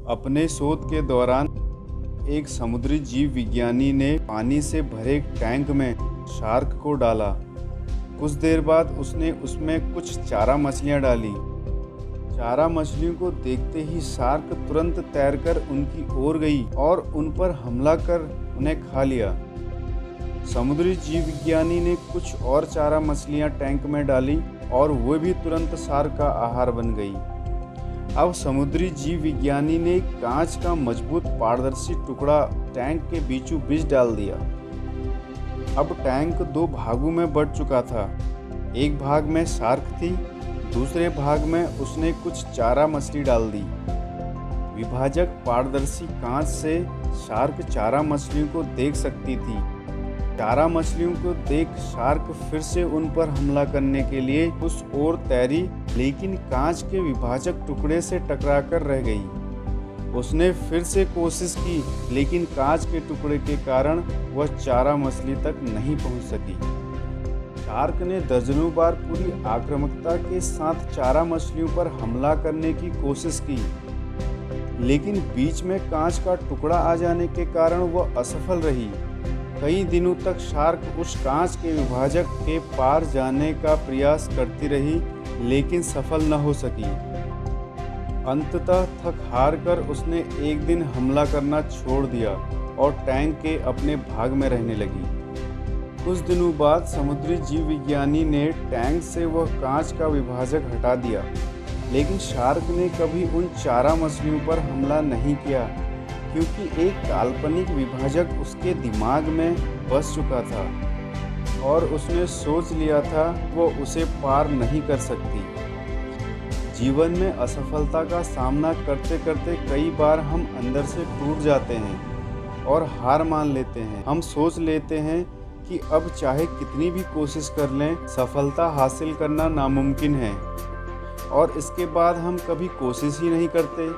अपने शोध के दौरान एक समुद्री जीव विज्ञानी ने पानी से भरे एक टैंक में शार्क को डाला। कुछ देर बाद उसने उसमें कुछ चारा मछलियां डाली। चारा मछलियों को देखते ही शार्क तुरंत तैरकर उनकी ओर गई और उन पर हमला कर उन्हें खा लिया। समुद्री जीव विज्ञानी ने कुछ और चारा मछलियां टैंक में डाली और वो भी तुरंत शार्क का आहार बन गई। अब समुद्री जीव विज्ञानी ने कांच का मजबूत पारदर्शी टुकड़ा टैंक के बीचों बीच डाल दिया। अब टैंक दो भागों में बंट चुका था। एक भाग में शार्क थी, दूसरे भाग में उसने कुछ चारा मछली डाल दी। विभाजक पारदर्शी कांच से शार्क चारा मछलियों को देख सकती थी। चारा मछलियों को देख शार्क फिर से उन पर हमला करने के लिए उस ओर तैरी, लेकिन कांच के विभाजक टुकड़े से टकराकर रह गई। उसने फिर से कोशिश की, लेकिन कांच के टुकड़े के कारण वह चारा मछली तक नहीं पहुंच सकी। शार्क ने दर्जनों बार पूरी आक्रामकता के साथ चारा मछलियों पर हमला करने की कोशिश की, लेकिन बीच में कांच का टुकड़ा आ जाने के कारण वह असफल रही। कई दिनों तक शार्क उस कांच के विभाजक के पार जाने का प्रयास करती रही, लेकिन सफल न हो सकी। अंततः थक हार कर उसने एक दिन हमला करना छोड़ दिया और टैंक के अपने भाग में रहने लगी। कुछ दिनों बाद समुद्री जीव विज्ञानी ने टैंक से वह कांच का विभाजक हटा दिया, लेकिन शार्क ने कभी उन चारा मछलियों पर हमला नहीं किया, क्योंकि एक काल्पनिक विभाजक उसके दिमाग में बस चुका था और उसने सोच लिया था वो उसे पार नहीं कर सकती। जीवन में असफलता का सामना करते करते कई बार हम अंदर से टूट जाते हैं और हार मान लेते हैं। हम सोच लेते हैं कि अब चाहे कितनी भी कोशिश कर लें, सफलता हासिल करना नामुमकिन है, और इसके बाद हम कभी कोशिश ही नहीं करते।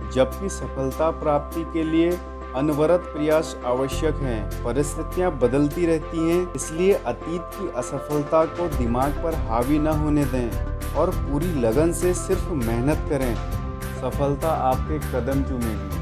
जबकि सफलता प्राप्ति के लिए अनवरत प्रयास आवश्यक हैं। परिस्थितियां बदलती रहती हैं, इसलिए अतीत की असफलता को दिमाग पर हावी न होने दें और पूरी लगन से सिर्फ मेहनत करें। सफलता आपके कदम चूमेगी।